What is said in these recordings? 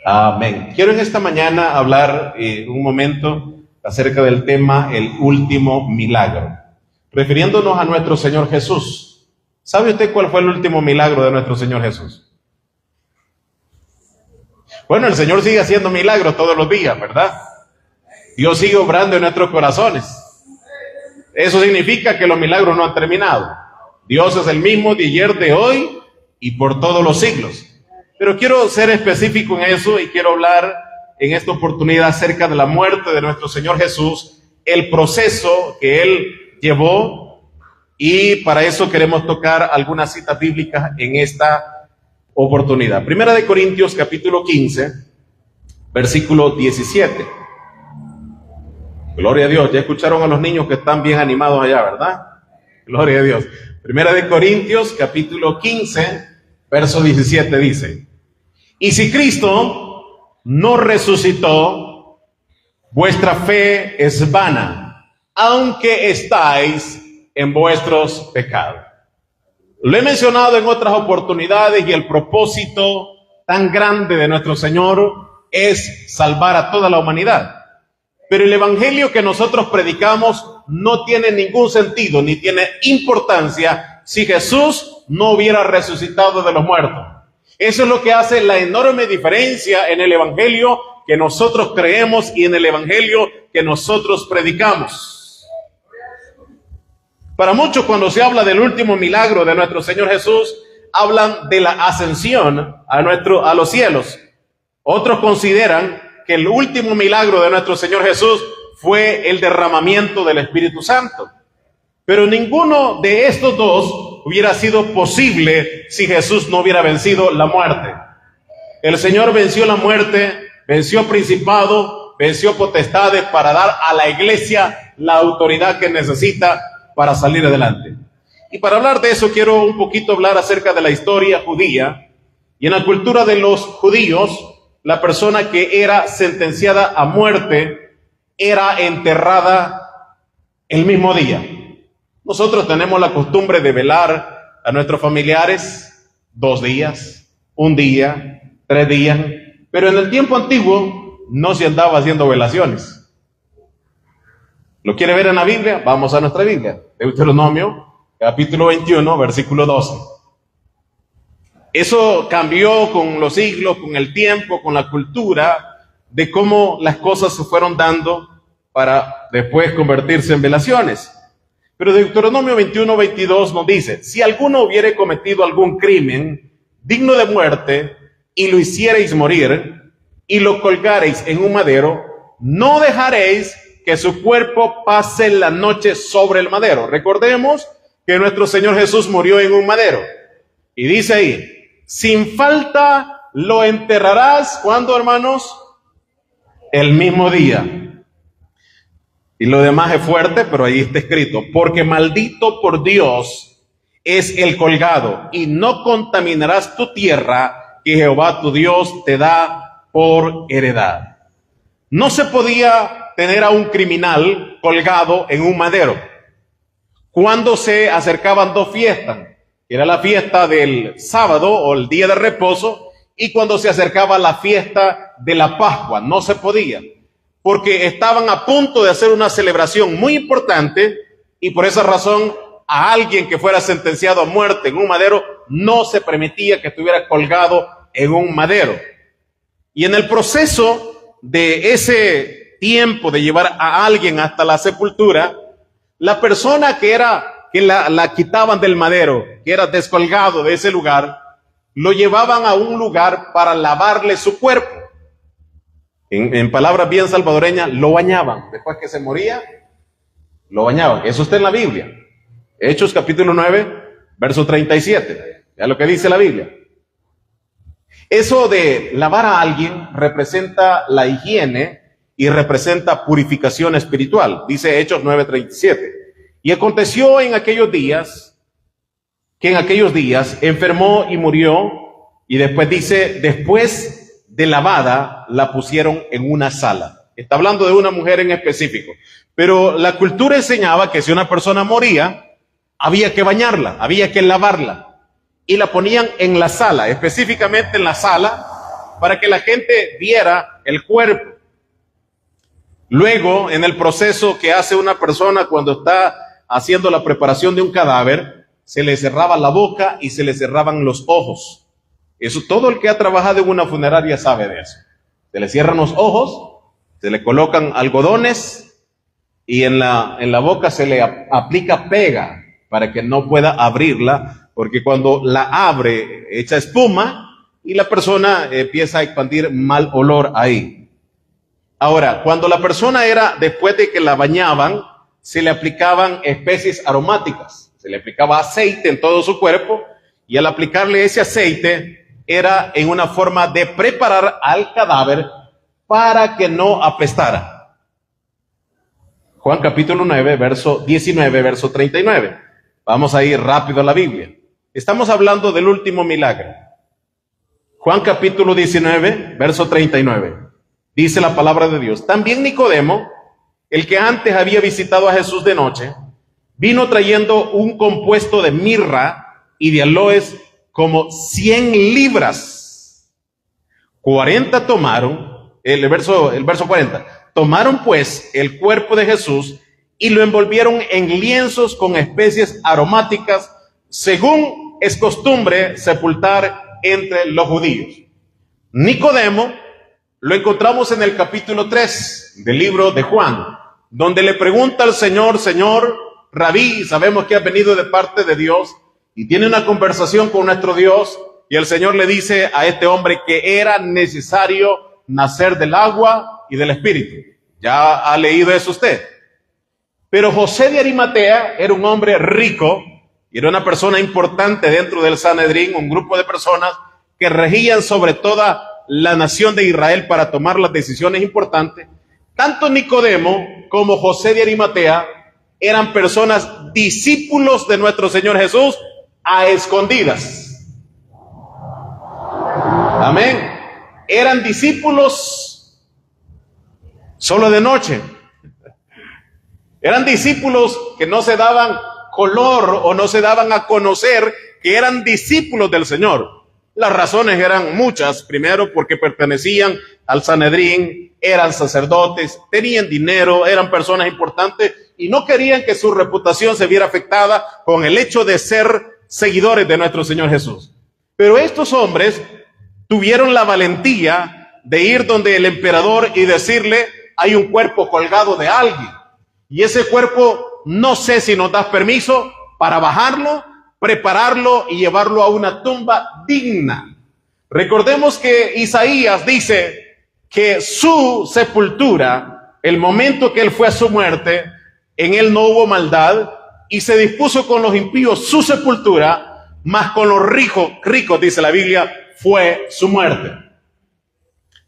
Amén. Quiero en esta mañana hablar un momento acerca del tema el último milagro, refiriéndonos a nuestro Señor Jesús. ¿Sabe usted cuál fue el último milagro de nuestro Señor Jesús? Bueno, el Señor sigue haciendo milagros todos los días, ¿verdad? Dios sigue obrando en nuestros corazones. Eso significa que los milagros no han terminado. Dios es el mismo de ayer, de hoy y por todos los siglos. Pero quiero ser específico en eso y quiero hablar en esta oportunidad acerca de la muerte de nuestro Señor Jesús, el proceso que Él llevó, y para eso queremos tocar algunas citas bíblicas en esta oportunidad. Primera de Corintios capítulo 15, versículo 17. Gloria a Dios, ya escucharon a los niños que están bien animados allá, ¿verdad? Gloria a Dios. Primera de Corintios capítulo 15, verso 17 dice: y si Cristo no resucitó, vuestra fe es vana, aunque estáis en vuestros pecados. Lo he mencionado en otras oportunidades y el propósito tan grande de nuestro Señor es salvar a toda la humanidad. Pero el evangelio que nosotros predicamos no tiene ningún sentido ni tiene importancia si Jesús no hubiera resucitado de los muertos. Eso es lo que hace la enorme diferencia en el evangelio que nosotros creemos y en el evangelio que nosotros predicamos. Para muchos, cuando se habla del último milagro de nuestro Señor Jesús, hablan de la ascensión a los cielos. Otros consideran que el último milagro de nuestro Señor Jesús fue el derramamiento del Espíritu Santo. Pero ninguno de estos dos hubiera sido posible si Jesús no hubiera vencido la muerte. El Señor venció la muerte, venció principado, venció potestades para dar a la iglesia la autoridad que necesita para salir adelante. Y para hablar de eso quiero un poquito hablar acerca de la historia judía. Y en la cultura de los judíos, la persona que era sentenciada a muerte era enterrada el mismo día. Nosotros tenemos la costumbre de velar a nuestros familiares 2 días, 1 día, 3 días, pero en el tiempo antiguo no se andaba haciendo velaciones. ¿Lo quiere ver en la Biblia? Vamos a nuestra Biblia, Deuteronomio, capítulo 21, versículo 12. Eso cambió con los siglos, con el tiempo, con la cultura, de cómo las cosas se fueron dando para después convertirse en velaciones. Pero Deuteronomio 21, 22 nos dice: si alguno hubiere cometido algún crimen digno de muerte y lo hiciereis morir y lo colgareis en un madero, no dejaréis que su cuerpo pase la noche sobre el madero. Recordemos que nuestro Señor Jesús murió en un madero. Y dice ahí: sin falta lo enterrarás, ¿cuándo, hermanos? El mismo día. Y lo demás es fuerte, pero ahí está escrito: porque maldito por Dios es el colgado, y no contaminarás tu tierra que Jehová tu Dios te da por heredad. No se podía tener a un criminal colgado en un madero. Cuando se acercaban 2 fiestas, era la fiesta del sábado o el día de reposo, y cuando se acercaba la fiesta de la Pascua, no se podía, porque estaban a punto de hacer una celebración muy importante, y por esa razón a alguien que fuera sentenciado a muerte en un madero no se permitía que estuviera colgado en un madero. Y en el proceso de ese tiempo de llevar a alguien hasta la sepultura, la persona que la quitaban del madero, que era descolgado de ese lugar, lo llevaban a un lugar para lavarle su cuerpo. En palabras bien salvadoreñas, lo bañaban. Después que se moría, lo bañaban. Eso está en la Biblia. Hechos capítulo 9, verso 37. Ya lo que dice la Biblia. Eso de lavar a alguien representa la higiene y representa purificación espiritual. Dice Hechos 9:37. Y aconteció en aquellos días, enfermó y murió, y después dice, después de lavada, la pusieron en una sala. Está hablando de una mujer en específico. Pero la cultura enseñaba que si una persona moría, había que bañarla, había que lavarla. Y la ponían en la sala, específicamente en la sala para que la gente viera el cuerpo. Luego, en el proceso que hace una persona cuando está haciendo la preparación de un cadáver, se le cerraba la boca y se le cerraban los ojos. Eso todo el que ha trabajado en una funeraria sabe de eso. Se le cierran los ojos, se le colocan algodones y en la boca se le aplica pega para que no pueda abrirla, porque cuando la abre echa espuma y la persona empieza a expandir mal olor ahí. Ahora, cuando la persona después de que la bañaban, se le aplicaban especies aromáticas, se le aplicaba aceite en todo su cuerpo, y al aplicarle ese aceite era en una forma de preparar al cadáver para que no apestara. Juan capítulo 9, verso 19, verso 39. Vamos a ir rápido a la Biblia. Estamos hablando del último milagro. Juan capítulo 19, verso 39. Dice la palabra de Dios: también Nicodemo, el que antes había visitado a Jesús de noche, vino trayendo un compuesto de mirra y de aloes como 100 libras. 40 tomaron, el verso 40, tomaron pues el cuerpo de Jesús y lo envolvieron en lienzos con especies aromáticas, según es costumbre sepultar entre los judíos. Nicodemo lo encontramos en el capítulo 3 del libro de Juan, donde le pregunta al Señor: Señor, Rabí, sabemos que has venido de parte de Dios, y tiene una conversación con nuestro Dios, y el Señor le dice a este hombre que era necesario nacer del agua y del Espíritu. Ya ha leído eso usted. Pero José de Arimatea era un hombre rico, y era una persona importante dentro del Sanedrín, un grupo de personas que regían sobre toda la nación de Israel para tomar las decisiones importantes. Tanto Nicodemo como José de Arimatea eran personas discípulos de nuestro Señor Jesús a escondidas. Amén. Eran discípulos solo de noche. Eran discípulos que no se daban color o no se daban a conocer que eran discípulos del Señor. Las razones eran muchas. Primero, porque pertenecían al Sanedrín, eran sacerdotes, tenían dinero, eran personas importantes y no querían que su reputación se viera afectada con el hecho de ser seguidores de nuestro Señor Jesús. Pero estos hombres tuvieron la valentía de ir donde el emperador y decirle: hay un cuerpo colgado de alguien, y ese cuerpo no sé si nos das permiso para bajarlo, prepararlo y llevarlo a una tumba digna. Recordemos que Isaías dice que su sepultura, el momento que él fue a su muerte, en él no hubo maldad, y se dispuso con los impíos su sepultura, mas con los ricos, dice la Biblia, fue su muerte.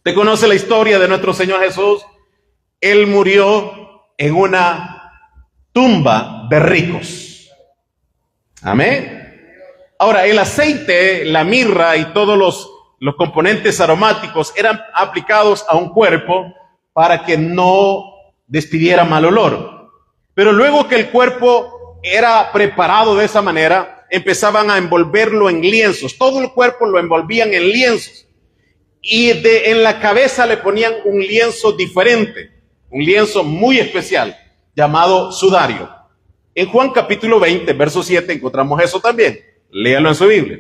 ¿Te conoce la historia de nuestro Señor Jesús? Él murió en una tumba de ricos. Amén. Ahora, el aceite, la mirra y todos los componentes aromáticos eran aplicados a un cuerpo para que no despidiera mal olor. Pero luego que el cuerpo era preparado de esa manera, empezaban a envolverlo en lienzos. Todo el cuerpo lo envolvían en lienzos. Y en la cabeza le ponían un lienzo diferente, un lienzo muy especial, llamado sudario. En Juan capítulo 20, verso 7, encontramos eso también. Léalo en su Biblia.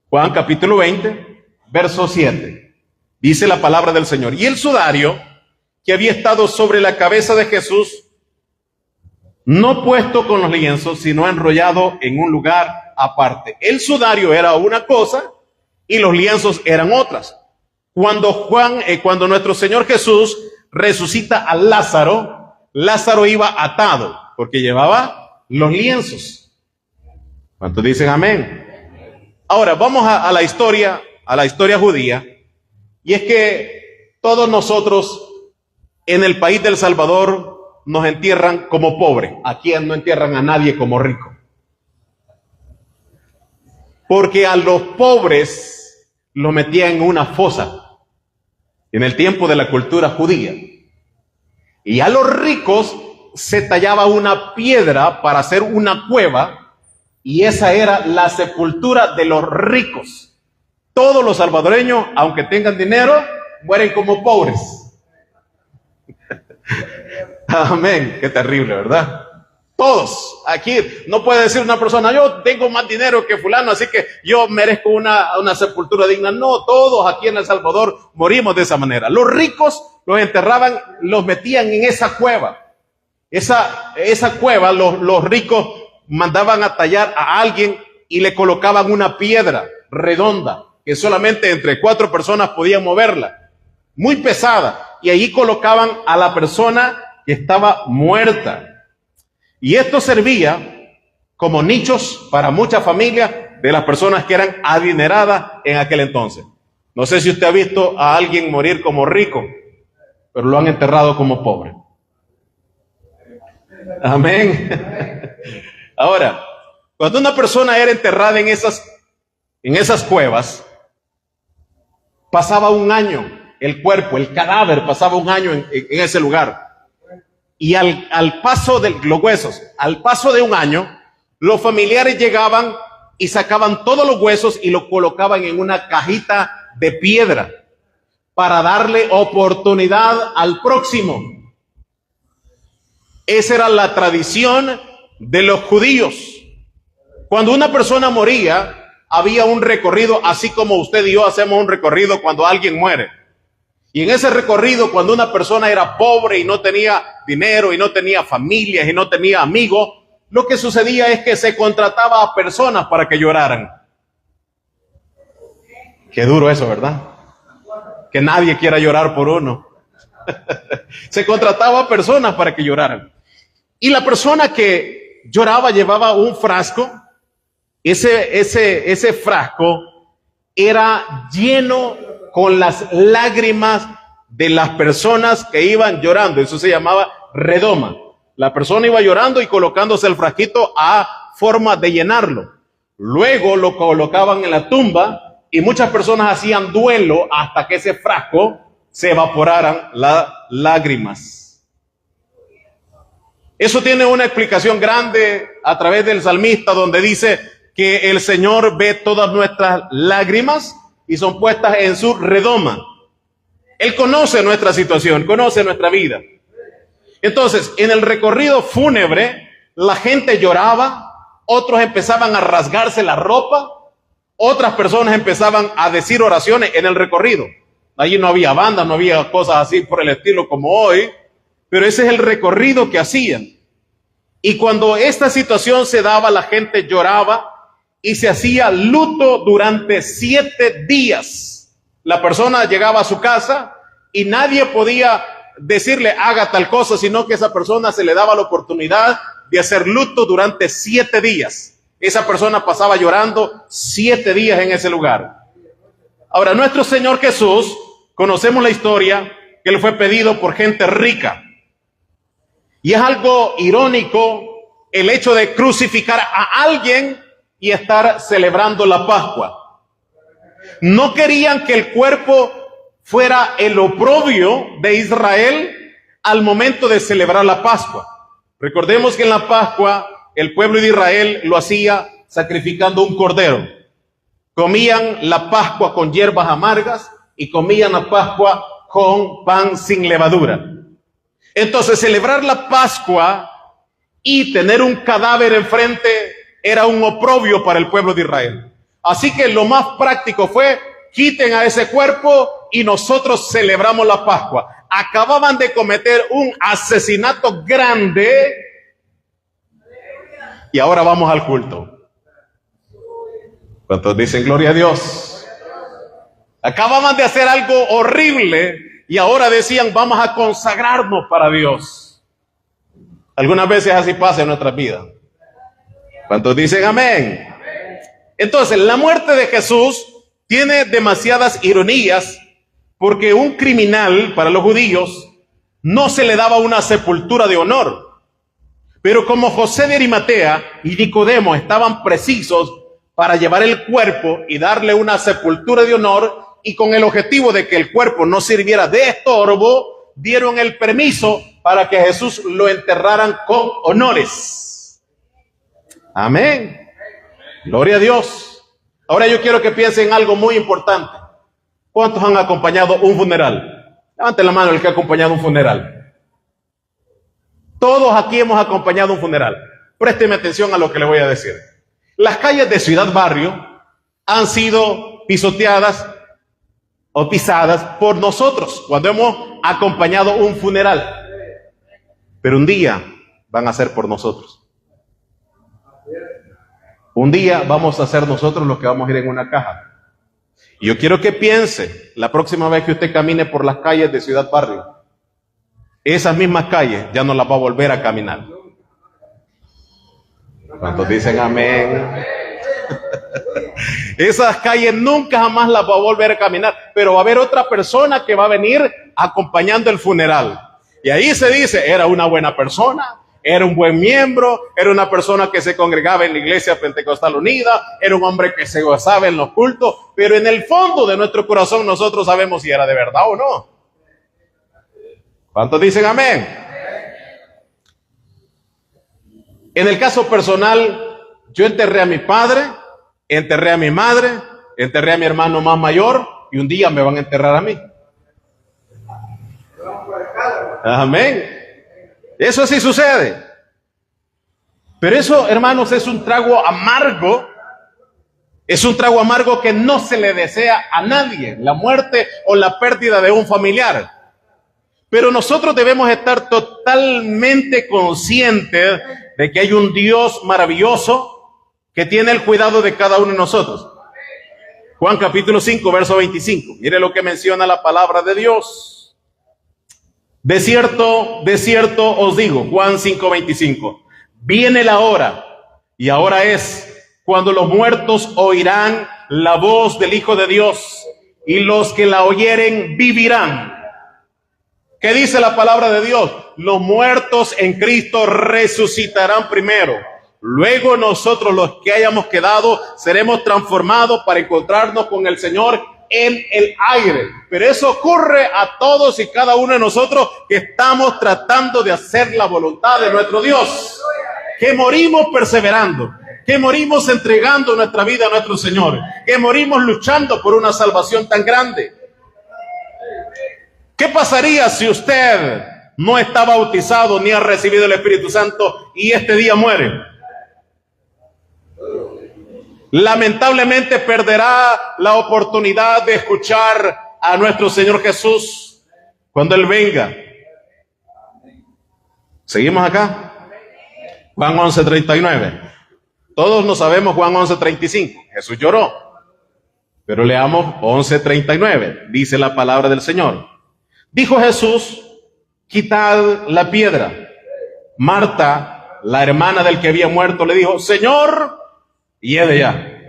Juan capítulo 20, verso 7. Dice la palabra del Señor: y el sudario que había estado sobre la cabeza de Jesús, no puesto con los lienzos, sino enrollado en un lugar aparte. El sudario era una cosa y los lienzos eran otras. Cuando nuestro Señor Jesús resucita a Lázaro, Lázaro iba atado porque llevaba los lienzos. ¿Cuántos dicen amén? Ahora vamos a la historia judía, y es que todos nosotros en el país del Salvador nos entierran como pobres. Aquí no entierran a nadie como rico, porque a los pobres los metían en una fosa en el tiempo de la cultura judía, y a los ricos se tallaba una piedra para hacer una cueva, y esa era la sepultura de los ricos. Todos los salvadoreños, aunque tengan dinero, mueren como pobres. Amén. Qué terrible, ¿verdad? Todos. Aquí no puede decir una persona, yo tengo más dinero que fulano, así que yo merezco una sepultura digna. No, todos aquí en El Salvador morimos de esa manera. Los ricos los enterraban, los metían en esa cueva. Esa cueva, los ricos mandaban a tallar a alguien y le colocaban una piedra redonda que solamente entre 4 personas podían moverla, muy pesada, y allí colocaban a la persona que estaba muerta. Y esto servía como nichos para muchas familias de las personas que eran adineradas en aquel entonces. No sé si usted ha visto a alguien morir como rico, pero lo han enterrado como pobre. Amén. Ahora, cuando una persona era enterrada en esas cuevas, pasaba un año, el cuerpo, el cadáver pasaba un año en ese lugar. Y al paso de los huesos, al paso de un año, los familiares llegaban y sacaban todos los huesos y los colocaban en una cajita de piedra para darle oportunidad al próximo. Esa era la tradición de los judíos. Cuando una persona moría, había un recorrido, así como usted y yo hacemos un recorrido cuando alguien muere. Y en ese recorrido, cuando una persona era pobre y no tenía dinero y no tenía familias y no tenía amigos, lo que sucedía es que se contrataba a personas para que lloraran. Qué duro eso, ¿verdad? Que nadie quiera llorar por uno. Se contrataba a personas para que lloraran. Y la persona que lloraba llevaba un frasco. Ese frasco era lleno con las lágrimas de las personas que iban llorando. Eso se llamaba redoma. La persona iba llorando y colocándose el frasquito a forma de llenarlo. Luego lo colocaban en la tumba y muchas personas hacían duelo hasta que ese frasco se evaporaran las lágrimas. Eso tiene una explicación grande a través del salmista, donde dice que el Señor ve todas nuestras lágrimas y son puestas en su redoma. Él conoce nuestra situación, conoce nuestra vida. Entonces, en el recorrido fúnebre, la gente lloraba, otros empezaban a rasgarse la ropa, otras personas empezaban a decir oraciones en el recorrido. Allí no había bandas, no había cosas así por el estilo como hoy, pero ese es el recorrido que hacían. Y cuando esta situación se daba, la gente lloraba y se hacía luto durante 7 días. La persona llegaba a su casa y nadie podía decirle haga tal cosa, sino que a esa persona se le daba la oportunidad de hacer luto durante 7 días. Esa persona pasaba llorando 7 días en ese lugar. Ahora, nuestro Señor Jesús, conocemos la historia, que Él fue pedido por gente rica. Y es algo irónico el hecho de crucificar a alguien y estar celebrando la Pascua. No querían que el cuerpo fuera el oprobio de Israel al momento de celebrar la Pascua. Recordemos que en la Pascua el pueblo de Israel lo hacía sacrificando un cordero. Comían la Pascua con hierbas amargas y comían la Pascua con pan sin levadura. Entonces, celebrar la Pascua y tener un cadáver enfrente era un oprobio para el pueblo de Israel. Así que lo más práctico fue, quiten a ese cuerpo y nosotros celebramos la Pascua. Acababan de cometer un asesinato grande y ahora vamos al culto. ¿Cuántos dicen gloria a Dios? Acababan de hacer algo horrible y ahora decían vamos a consagrarnos para Dios. Algunas veces así pasa en nuestras vidas. ¿Cuántos dicen amén? Entonces, la muerte de Jesús tiene demasiadas ironías, porque un criminal para los judíos no se le daba una sepultura de honor. Pero como José de Arimatea y Nicodemo estaban precisos para llevar el cuerpo y darle una sepultura de honor, y con el objetivo de que el cuerpo no sirviera de estorbo, dieron el permiso para que Jesús lo enterraran con honores. Amén. Gloria a Dios. Ahora yo quiero que piensen en algo muy importante. ¿Cuántos han acompañado un funeral? Levanten la mano el que ha acompañado un funeral. Todos aquí hemos acompañado un funeral. Présteme atención a lo que le voy a decir. Las calles de Ciudad Barrio han sido pisoteadas o pisadas por nosotros cuando hemos acompañado un funeral. Pero un día van a ser por nosotros. Un día vamos a ser nosotros los que vamos a ir en una caja. Y yo quiero que piense, la próxima vez que usted camine por las calles de Ciudad Barrio, esas mismas calles ya no las va a volver a caminar. ¿Cuántos dicen amén? Esas calles nunca jamás las va a volver a caminar, pero va a haber otra persona que va a venir acompañando el funeral. Y ahí se dice, era una buena persona, era un buen miembro, era una persona que se congregaba en la Iglesia Pentecostal Unida, era un hombre que se gozaba en los cultos, pero en el fondo de nuestro corazón nosotros sabemos si era de verdad o no. ¿Cuántos dicen amén? En el caso personal, yo enterré a mi padre, enterré a mi madre, enterré a mi hermano más mayor y un día me van a enterrar a mí. Amén. Eso sí sucede. Pero eso, hermanos, es un trago amargo. Es un trago amargo que no se le desea a nadie, la muerte o la pérdida de un familiar. Pero nosotros debemos estar totalmente conscientes de que hay un Dios maravilloso que tiene el cuidado de cada uno de nosotros. Juan capítulo 5, verso 25. Mire lo que menciona la palabra de Dios. De cierto os digo, Juan 5, 25. Viene la hora, y ahora es, cuando los muertos oirán la voz del Hijo de Dios, y los que la oyeren vivirán. ¿Qué dice la palabra de Dios? Los muertos en Cristo resucitarán primero. Luego nosotros, los que hayamos quedado, seremos transformados para encontrarnos con el Señor en el aire. Pero eso ocurre a todos y cada uno de nosotros que estamos tratando de hacer la voluntad de nuestro Dios. Que morimos perseverando, que morimos entregando nuestra vida a nuestro Señor, que morimos luchando por una salvación tan grande. ¿Qué pasaría si usted no está bautizado ni ha recibido el Espíritu Santo y este día muere? Lamentablemente perderá la oportunidad de escuchar a nuestro Señor Jesús cuando Él venga. ¿Seguimos acá? Juan 11:39. Todos no sabemos Juan 11:35. Jesús lloró. Pero leamos 11:39. Dice la palabra del Señor. Dijo Jesús, quitad la piedra. Marta, la hermana del que había muerto, le dijo, Señor, hiede ya,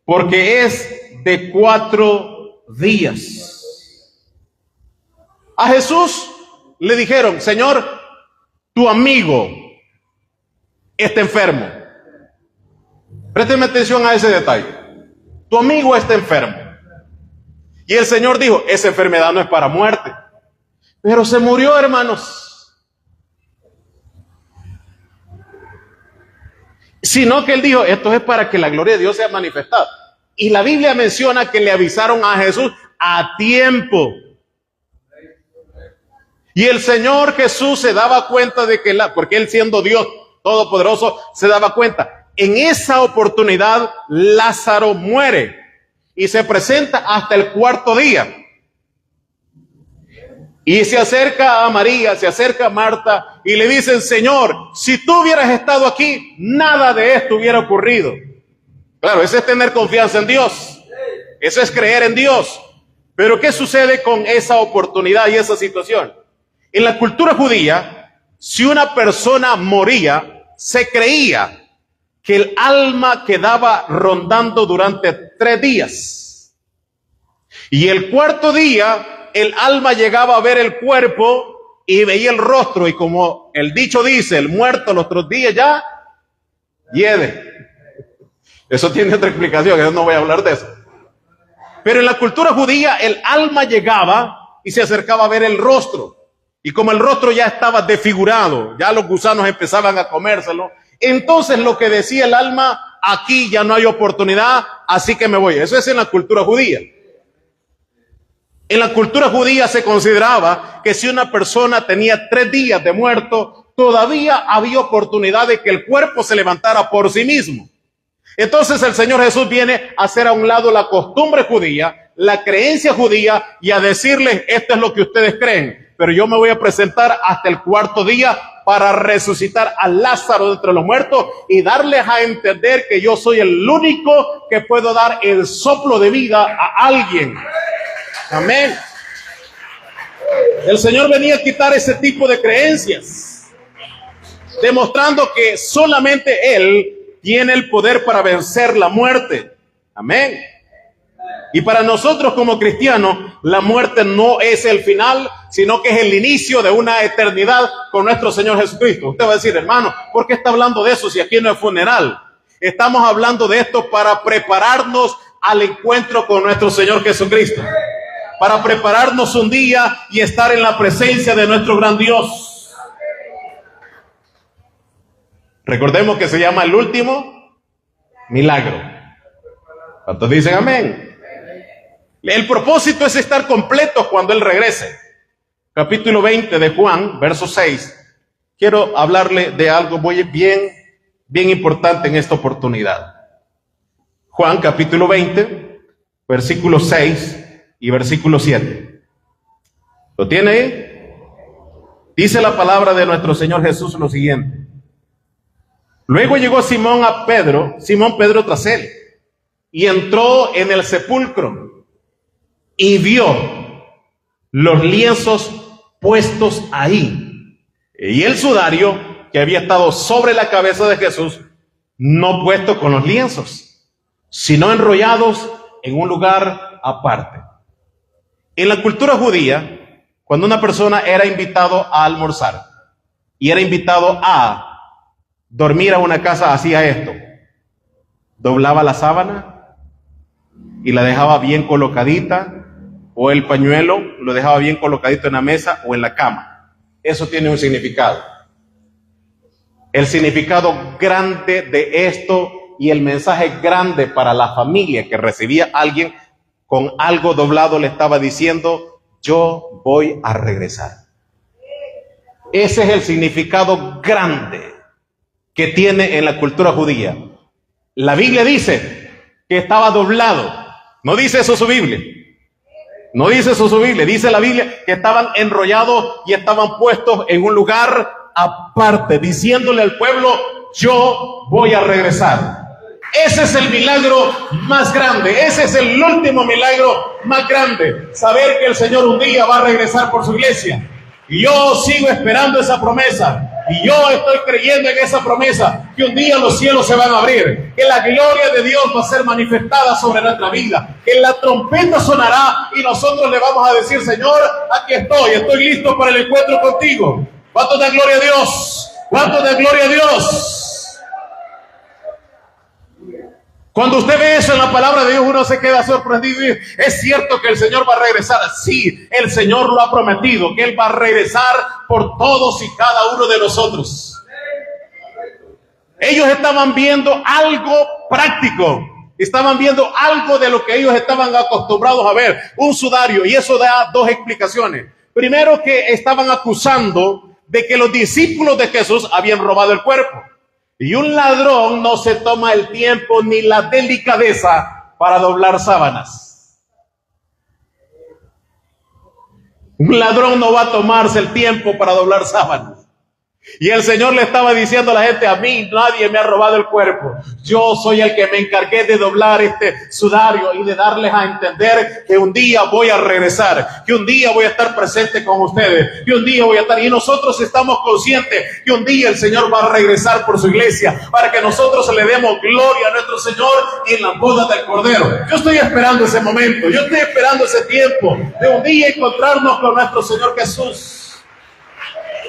porque es de 4 días. A Jesús le dijeron, Señor, tu amigo está enfermo. Présteme atención a ese detalle. Tu amigo está enfermo. Y el Señor dijo, esa enfermedad no es para muerte. Pero se murió, hermanos. Sino que Él dijo, esto es para que la gloria de Dios sea manifestada. Y la Biblia menciona que le avisaron a Jesús a tiempo. Y el Señor Jesús se daba cuenta de que, porque Él siendo Dios Todopoderoso, se daba cuenta. En esa oportunidad, Lázaro muere y se presenta hasta el 4.º día. Y se acerca a María, se acerca a Marta y le dicen, Señor, si tú hubieras estado aquí, nada de esto hubiera ocurrido. Claro, eso es tener confianza en Dios. Eso es creer en Dios. Pero ¿qué sucede con esa oportunidad y esa situación? En la cultura judía, si una persona moría, se creía que el alma quedaba rondando durante 3 días. Y el 4.º día, el alma llegaba a ver el cuerpo y veía el rostro. Y como el dicho dice, el muerto los 3 días ya hiede. Eso tiene otra explicación, yo no voy a hablar de eso. Pero en la cultura judía, el alma llegaba y se acercaba a ver el rostro. Y como el rostro ya estaba desfigurado, ya los gusanos empezaban a comérselo, entonces lo que decía el alma aquí ya no hay oportunidad, así que me voy. Eso es en la cultura judía. En la cultura judía se consideraba que si una persona tenía 3 días de muerto, todavía había oportunidad de que el cuerpo se levantara por sí mismo. Entonces el Señor Jesús viene a hacer a un lado la costumbre judía, la creencia judía, y a decirles: esto es lo que ustedes creen, pero yo me voy a presentar hasta el 4º día para resucitar a Lázaro de entre los muertos y darles a entender que yo soy el único que puedo dar el soplo de vida a alguien. Amén. El Señor venía a quitar ese tipo de creencias, demostrando que solamente Él tiene el poder para vencer la muerte. Amén. Y para nosotros como cristianos, la muerte no es el final, sino que es el inicio de una eternidad con nuestro Señor Jesucristo. Usted va a decir: hermano, ¿por qué está hablando de eso si aquí no es funeral? Estamos hablando de esto para prepararnos al encuentro con nuestro Señor Jesucristo, para prepararnos un día y estar en la presencia de nuestro gran Dios. Recordemos que se llama el último milagro. ¿Cuántos dicen amén? El propósito es estar completos cuando Él regrese. Capítulo 20 de Juan, verso 6. Quiero hablarle de algo bien importante en esta oportunidad. Juan capítulo 20, versículo 6 y versículo 7. ¿Lo tiene ahí? Dice la palabra de nuestro Señor Jesús lo siguiente: luego llegó Simón Pedro tras él, y entró en el sepulcro y vio los lienzos puestos ahí, y el sudario que había estado sobre la cabeza de Jesús, no puesto con los lienzos, sino enrollados en un lugar aparte. En la cultura judía, cuando una persona era invitado a almorzar y era invitado a dormir a una casa, hacía esto: doblaba la sábana y la dejaba bien colocadita, o el pañuelo lo dejaba bien colocadito en la mesa o en la cama. Eso tiene un significado. El significado grande de esto y el mensaje grande para la familia que recibía a alguien con algo doblado, le estaba diciendo: yo voy a regresar. Ese es el significado grande que tiene en la cultura judía. La Biblia dice que estaba doblado. No dice eso su Biblia. No dice eso su Biblia. Dice la Biblia que estaban enrollados y estaban puestos en un lugar aparte, diciéndole al pueblo: yo voy a regresar. Ese es el milagro más grande. Ese es el último milagro más grande. Saber que el Señor un día va a regresar por su iglesia. Y yo sigo esperando esa promesa. Y yo estoy creyendo en esa promesa, que un día los cielos se van a abrir, que la gloria de Dios va a ser manifestada sobre nuestra vida, que la trompeta sonará y nosotros le vamos a decir: Señor, aquí estoy listo para el encuentro contigo. ¿Cuánto de gloria a Dios? ¿Cuánto de gloria a Dios? Cuando usted ve eso en la palabra de Dios, uno se queda sorprendido y dice: ¿es cierto que el Señor va a regresar? Sí, el Señor lo ha prometido, que Él va a regresar por todos y cada uno de nosotros. Ellos estaban viendo algo práctico, estaban viendo algo de lo que ellos estaban acostumbrados a ver, un sudario, y eso da 2 explicaciones. Primero, que estaban acusando de que los discípulos de Jesús habían robado el cuerpo. Y un ladrón no se toma el tiempo ni la delicadeza para doblar sábanas. Un ladrón no va a tomarse el tiempo para doblar sábanas. Y el Señor le estaba diciendo a la gente: a mí nadie me ha robado el cuerpo. Yo soy el que me encargué de doblar este sudario y de darles a entender que un día voy a regresar, que un día voy a estar presente con ustedes, que un día voy a estar. Y nosotros estamos conscientes que un día el Señor va a regresar por su iglesia, para que nosotros le demos gloria a nuestro Señor en la boda del Cordero. Yo estoy esperando ese momento, yo estoy esperando ese tiempo de un día encontrarnos con nuestro Señor Jesús.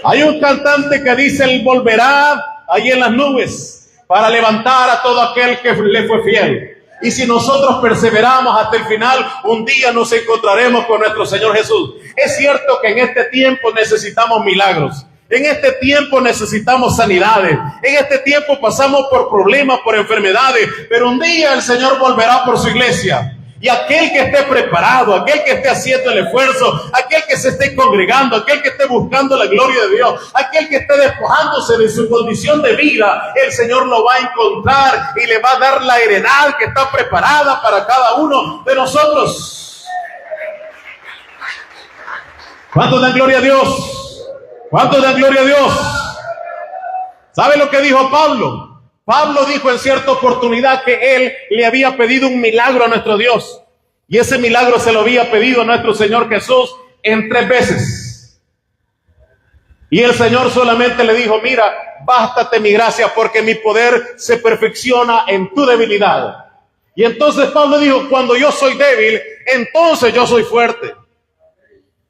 Hay un cantante que dice: Él volverá ahí en las nubes para levantar a todo aquel que le fue fiel. Y si nosotros perseveramos hasta el final, un día nos encontraremos con nuestro Señor Jesús. Es cierto que en este tiempo necesitamos milagros. En este tiempo necesitamos sanidades. En este tiempo pasamos por problemas, por enfermedades. Pero un día el Señor volverá por su iglesia. Y aquel que esté preparado, aquel que esté haciendo el esfuerzo, aquel que se esté congregando, aquel que esté buscando la gloria de Dios, aquel que esté despojándose de su condición de vida, el Señor lo va a encontrar y le va a dar la heredad que está preparada para cada uno de nosotros. ¿Cuántos dan gloria a Dios? ¿Cuántos dan gloria a Dios? ¿Sabe lo que dijo Pablo? Pablo dijo en cierta oportunidad que él le había pedido un milagro a nuestro Dios. Y ese milagro se lo había pedido a nuestro Señor Jesús en 3 veces. Y el Señor solamente le dijo, mira, bástate mi gracia porque mi poder se perfecciona en tu debilidad. Y entonces Pablo dijo, cuando yo soy débil, entonces yo soy fuerte.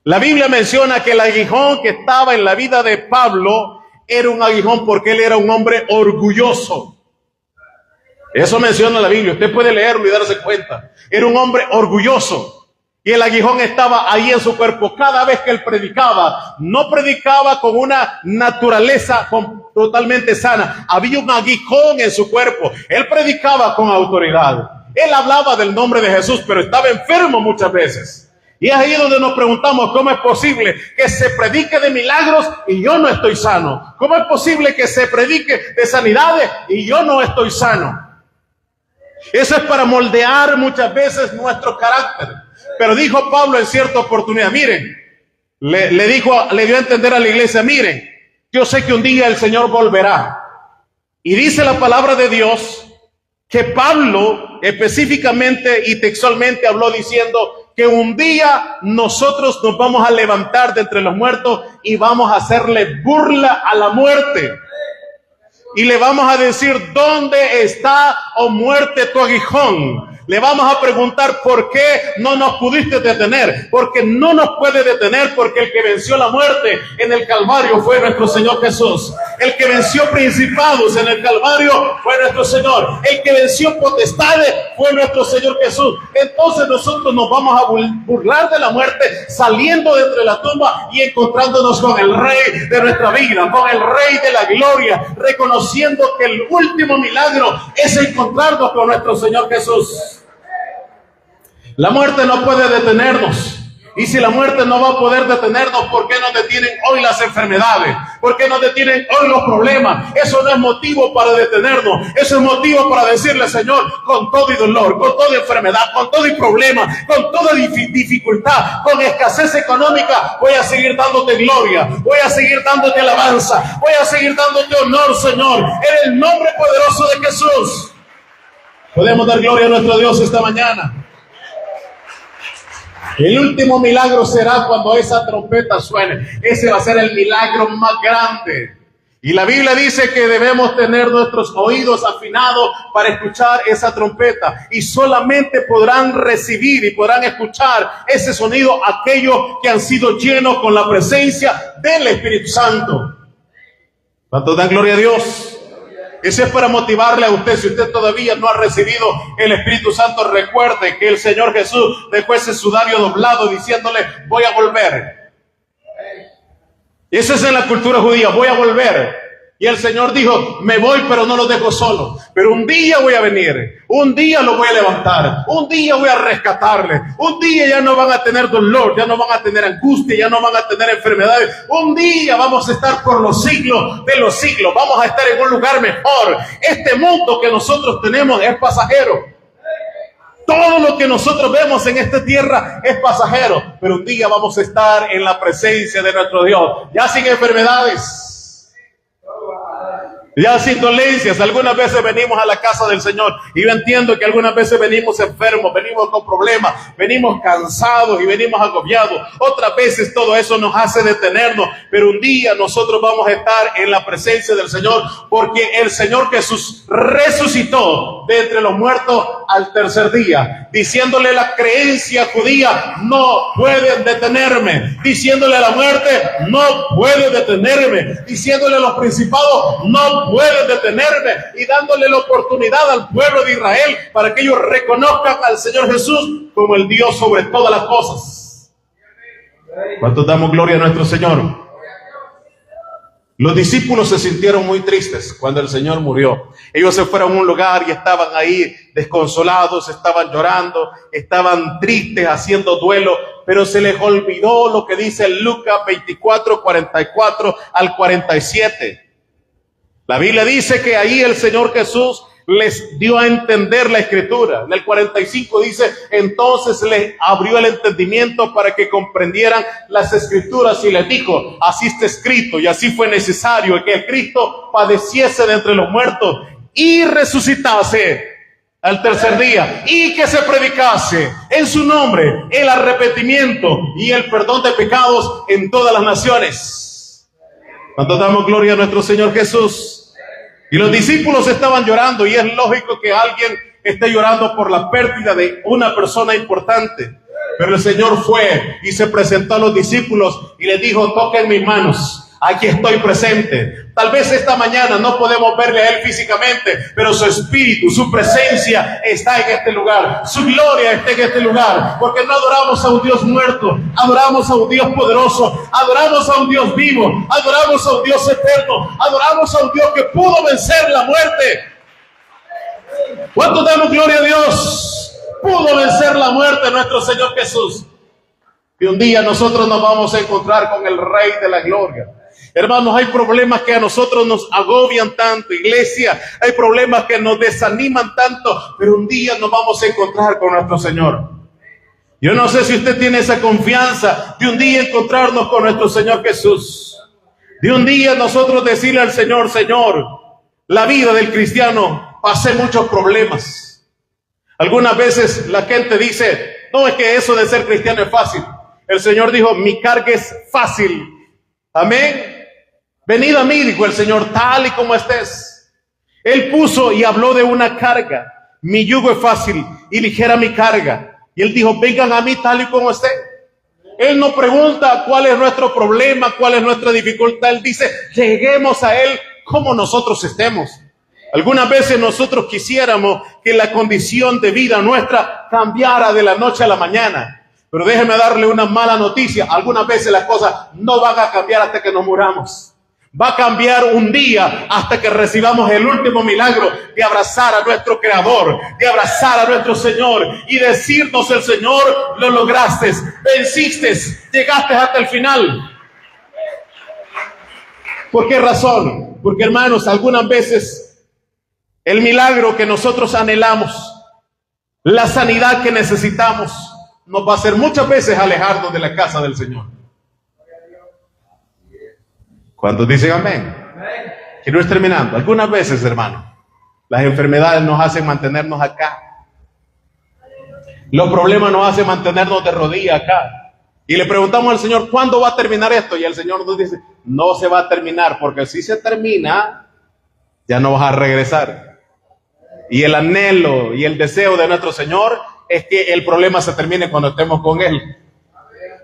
La Biblia menciona que el aguijón que estaba en la vida de Pablo era un aguijón porque él era un hombre orgulloso. Eso menciona la Biblia. Usted puede leerlo y darse cuenta. Era un hombre orgulloso. Y el aguijón estaba ahí en su cuerpo. Cada vez que él predicaba, no predicaba con una naturaleza totalmente sana. Había un aguijón en su cuerpo. Él predicaba con autoridad. Él hablaba del nombre de Jesús, pero estaba enfermo muchas veces. Y es ahí donde nos preguntamos, ¿cómo es posible que se predique de milagros y yo no estoy sano? ¿Cómo es posible que se predique de sanidades y yo no estoy sano? Eso es para moldear muchas veces nuestro carácter. Pero dijo Pablo en cierta oportunidad, miren, le dio a entender a la iglesia, miren, yo sé que un día el Señor volverá. Y dice la palabra de Dios que Pablo específicamente y textualmente habló diciendo que un día nosotros nos vamos a levantar de entre los muertos y vamos a hacerle burla a la muerte. Y le vamos a decir, ¿dónde está, oh muerte, tu aguijón? Le vamos a preguntar por qué no nos pudiste detener. Porque no nos puede detener, porque el que venció la muerte en el Calvario fue nuestro Señor Jesús. El que venció principados en el Calvario fue nuestro Señor. El que venció potestades fue nuestro Señor Jesús. Entonces nosotros nos vamos a burlar de la muerte, saliendo de entre la tumba y encontrándonos con el Rey de nuestra vida, con el Rey de la gloria, reconociendo que el último milagro es encontrarnos con nuestro Señor Jesús. La muerte no puede detenernos. Y si la muerte no va a poder detenernos, ¿por qué nos detienen hoy las enfermedades? ¿Por qué nos detienen hoy los problemas? Eso no es motivo para detenernos. Eso es motivo para decirle, Señor, con todo y dolor, con toda enfermedad, con todo y problema, con toda dificultad, con escasez económica, voy a seguir dándote gloria, voy a seguir dándote alabanza, voy a seguir dándote honor, Señor, en el nombre poderoso de Jesús. Podemos dar gloria a nuestro Dios esta mañana. El último milagro será cuando esa trompeta suene. Ese va a ser el milagro más grande. Y la Biblia dice que debemos tener nuestros oídos afinados para escuchar esa trompeta. Y solamente podrán recibir y podrán escuchar ese sonido aquellos que han sido llenos con la presencia del Espíritu Santo. ¿Cuántos dan gloria a Dios? Eso es para motivarle a usted. Si usted todavía no ha recibido el Espíritu Santo, recuerde que el Señor Jesús dejó ese sudario doblado diciéndole, voy a volver. Eso es en la cultura judía, voy a volver. Y el Señor dijo, me voy, pero no los dejo solos. Pero un día voy a venir, un día los voy a levantar, un día voy a rescatarles, un día ya no van a tener dolor, ya no van a tener angustia, ya no van a tener enfermedades. Un día vamos a estar por los siglos de los siglos, vamos a estar en un lugar mejor. Este mundo que nosotros tenemos es pasajero. Todo lo que nosotros vemos en esta tierra es pasajero, pero un día vamos a estar en la presencia de nuestro Dios, ya sin enfermedades, ya sin dolencias. Algunas veces venimos a la casa del Señor y yo entiendo que algunas veces venimos enfermos, venimos con problemas, venimos cansados y venimos agobiados. Otras veces todo eso nos hace detenernos, pero un día nosotros vamos a estar en la presencia del Señor, porque el Señor Jesús resucitó de entre los muertos al tercer día, diciéndole a la creencia judía, no pueden detenerme, diciéndole a la muerte, no puede detenerme, diciéndole a los principados, no pueden detenerme, y dándole la oportunidad al pueblo de Israel para que ellos reconozcan al Señor Jesús como el Dios sobre todas las cosas. ¿Cuántos damos gloria a nuestro Señor? Los discípulos se sintieron muy tristes cuando el Señor murió. Ellos se fueron a un lugar y estaban ahí desconsolados, estaban llorando, estaban tristes, haciendo duelo, pero se les olvidó lo que dice Lucas 24, 44 al 47. La Biblia dice que ahí el Señor Jesús les dio a entender la Escritura. En el 45 dice, entonces les abrió el entendimiento para que comprendieran las Escrituras y les dijo, así está escrito y así fue necesario que el Cristo padeciese de entre los muertos y resucitase al tercer día y que se predicase en su nombre el arrepentimiento y el perdón de pecados en todas las naciones. ¿Cuánto damos gloria a nuestro Señor Jesús? Y los discípulos estaban llorando, y es lógico que alguien esté llorando por la pérdida de una persona importante. Pero el Señor fue y se presentó a los discípulos y les dijo, toquen mis manos, aquí estoy presente. Tal vez esta mañana no podemos verle a Él físicamente, pero su espíritu, su presencia está en este lugar. Su gloria está en este lugar, porque no adoramos a un Dios muerto, adoramos a un Dios poderoso, adoramos a un Dios vivo, adoramos a un Dios eterno, adoramos a un Dios que pudo vencer la muerte. ¿Cuánto damos gloria a Dios? Pudo vencer la muerte nuestro Señor Jesús. Y un día nosotros nos vamos a encontrar con el Rey de la Gloria. Hermanos, hay problemas que a nosotros nos agobian tanto, iglesia, hay problemas que nos desaniman tanto, pero un día nos vamos a encontrar con nuestro Señor. Yo no sé si usted tiene esa confianza de un día encontrarnos con nuestro Señor Jesús. De un día nosotros decirle al Señor, Señor, la vida del cristiano, pasé muchos problemas. Algunas veces la gente dice, no, es que eso de ser cristiano es fácil. El Señor dijo, mi carga es fácil. Amén. Venid a mí, dijo el Señor, tal y como estés. Él puso y habló de una carga. Mi yugo es fácil y ligera mi carga. Y Él dijo, vengan a mí tal y como estén. Él no pregunta cuál es nuestro problema, cuál es nuestra dificultad. Él dice, lleguemos a Él como nosotros estemos. Algunas veces nosotros quisiéramos que la condición de vida nuestra cambiara de la noche a la mañana. Pero déjeme darle una mala noticia. Algunas veces las cosas no van a cambiar hasta que nos muramos. Va a cambiar un día hasta que recibamos el último milagro de abrazar a nuestro Creador, de abrazar a nuestro Señor y decirnos el Señor, lo lograste, venciste, llegaste hasta el final. ¿Por qué razón? Porque, hermanos, algunas veces el milagro que nosotros anhelamos, la sanidad que necesitamos, nos va a hacer muchas veces alejarnos de la casa del Señor. ¿Cuántos dicen amén? Quiero ir terminando. Algunas veces, hermano, las enfermedades nos hacen mantenernos acá. Los problemas nos hacen mantenernos de rodillas acá. Y le preguntamos al Señor, ¿cuándo va a terminar esto? Y el Señor nos dice, no se va a terminar, porque si se termina, ya no vas a regresar. Y el anhelo y el deseo de nuestro Señor es que el problema se termine cuando estemos con Él.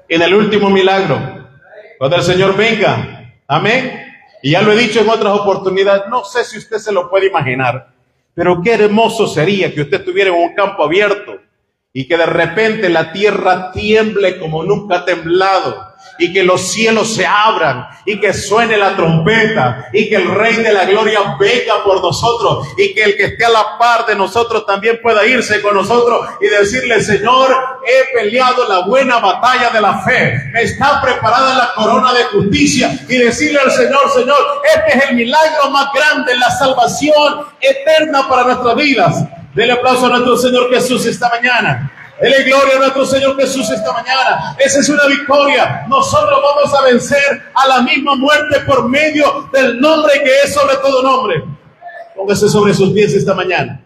En el último milagro, cuando el Señor venga. Amén. Y ya lo he dicho en otras oportunidades, no sé si usted se lo puede imaginar, pero qué hermoso sería que usted estuviera en un campo abierto y que de repente la tierra tiemble como nunca ha temblado, y que los cielos se abran, y que suene la trompeta, y que el Rey de la Gloria venga por nosotros, y que el que esté a la par de nosotros también pueda irse con nosotros y decirle, Señor, he peleado la buena batalla de la fe, está preparada la corona de justicia, y decirle al Señor, Señor, este es el milagro más grande, la salvación eterna para nuestras vidas. Dele aplauso a nuestro Señor Jesús esta mañana. Dele gloria a nuestro Señor Jesús esta mañana. Esa es una victoria. Nosotros vamos a vencer a la misma muerte por medio del nombre que es sobre todo nombre. Póngase sobre sus pies esta mañana.